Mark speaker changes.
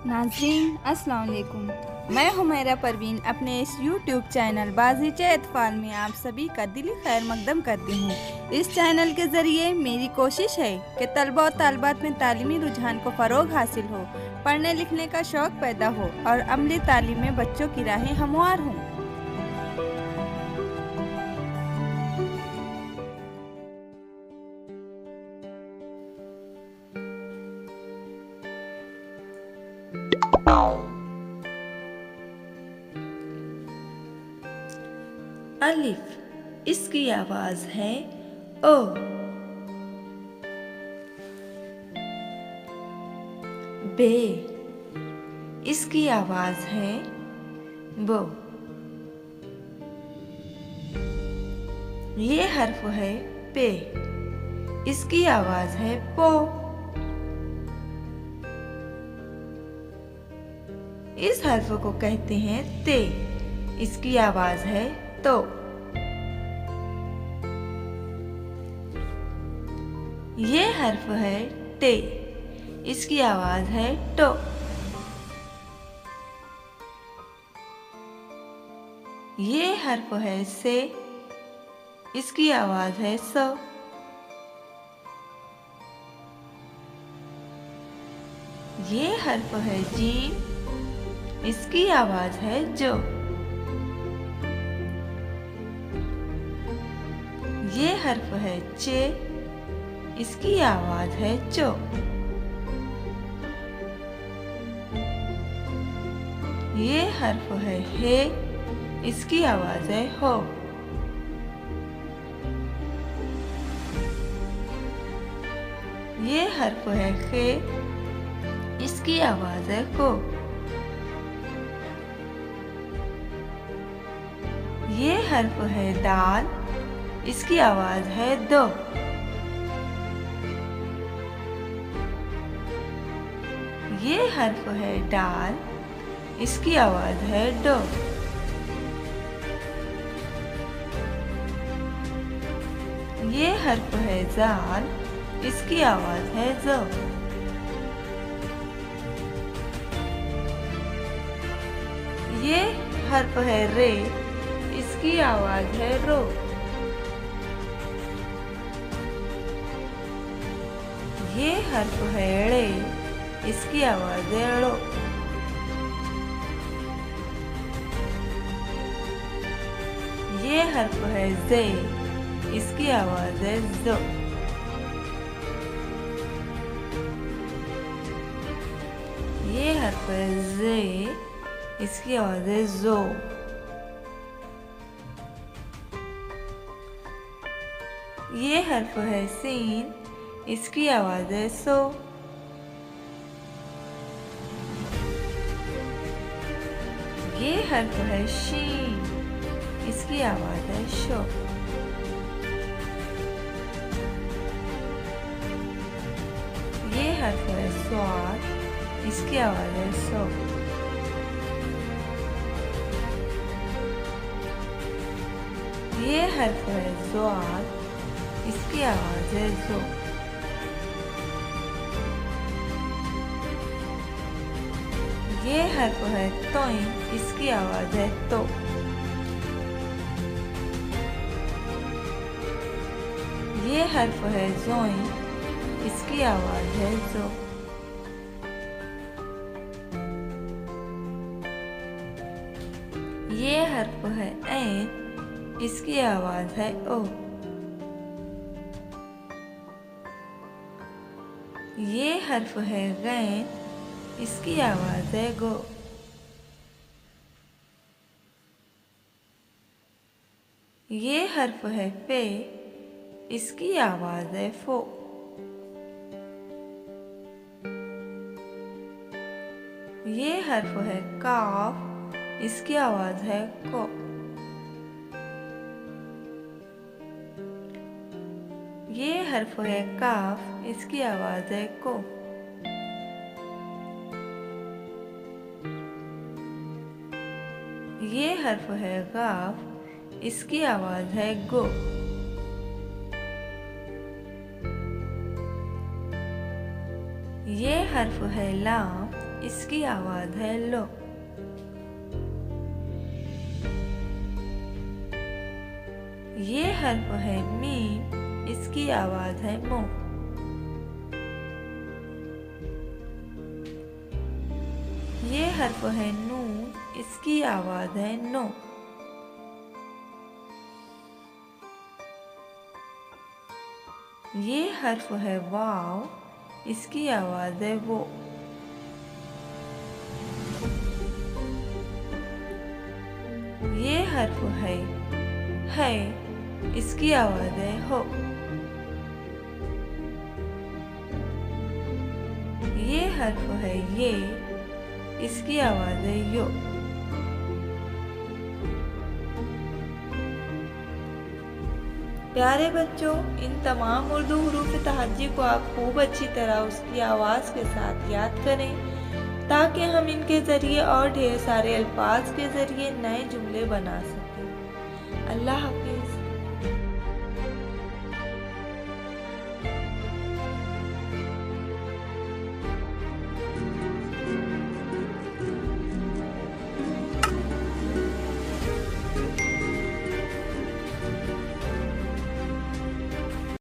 Speaker 1: नाज़रीन अस्सलाम वालेकुम। मैं हुमैरा परवीन अपने इस YouTube चैनल बाज़ीचे अतफ़ाल में आप सभी का दिली खैर मकदम करती हूँ। इस चैनल के ज़रिए मेरी कोशिश है कि तलबा और तालिबात में तालीमी रुझान को फ़रोग़ हासिल हो, पढ़ने लिखने का शौक़ पैदा हो और अमली तालीम में बच्चों की राहें हमवार हों।
Speaker 2: अलिफ इसकी आवाज है ओ। बे इसकी आवाज है बो। ये हर्फ है पे, इसकी आवाज है पो। इस हर्फ को कहते हैं ते, इसकी आवाज है तो। ये हर्फ है टे, इसकी आवाज है टो। ये हर्फ है से, इसकी आवाज है सो। ये हर्फ है जीम, इसकी आवाज है जो। ये हर्फ है चे, इसकी आवाज है चो। ये हर्फ है हे, इसकी आवाज है हो। ये हर्फ है खे, इसकी आवाज है को। ये हर्फ है दाल, इसकी आवाज है दो। ये हर्फ है डाल, इसकी आवाज है डो। ये हर्फ है जाल, इसकी आवाज है जो। ये हर्फ है रे, इसकी आवाज है रो। ये हर्फ है ड़े, इसकी आवाज है ड़ो। ये हर्फ है जे, इसकी आवाज है जो। ये हर्फ है जे, इसकी आवाज है जो। ये हर्फ है सीन, इसकी आवाज है सो। ये हर्फ है शीन, इसकी आवाज है शो। ये हर्फ है स्वाद, इसकी आवाज है सो। ये हर्फ है स्वाद, इसकी आवाज है जो। ये हर्फ है तोई, इसकी आवाज है तो। ये हर्फ है जोई, इसकी आवाज है जो। ये हर्फ है ऐन, इसकी आवाज है ओ। ये हर्फ है गैन, इसकी आवाज है गो। ये हर्फ है पे, इसकी आवाज है फो। ये हर्फ है काफ, इसकी आवाज है को। ये हर्फ है काफ, इसकी आवाज है को। ये हर्फ है गाफ, इसकी आवाज है गो। ये हर्फ है लाम, इसकी आवाज़ है लो। ये हर्फ है मीम, इसकी आवाज़ है मो। ये हर्फ है नून, इसकी आवाज़ है नो। ये हर्फ है वाव, इसकी आवाज़ है वो। ये हर्फ है, इसकी आवाज़ है हो। ये हर्फ है ये, इसकी आवाज़ है यो। प्यारे बच्चों, इन तमाम उर्दू हुरूफ तहज्जी को आप खूब अच्छी तरह उसकी आवाज़ के साथ याद करें, ताकि हम इनके ज़रिए और ढेर सारे अल्फाज के ज़रिए नए जुमले बना सकें। अल्लाह हाफ़िज़।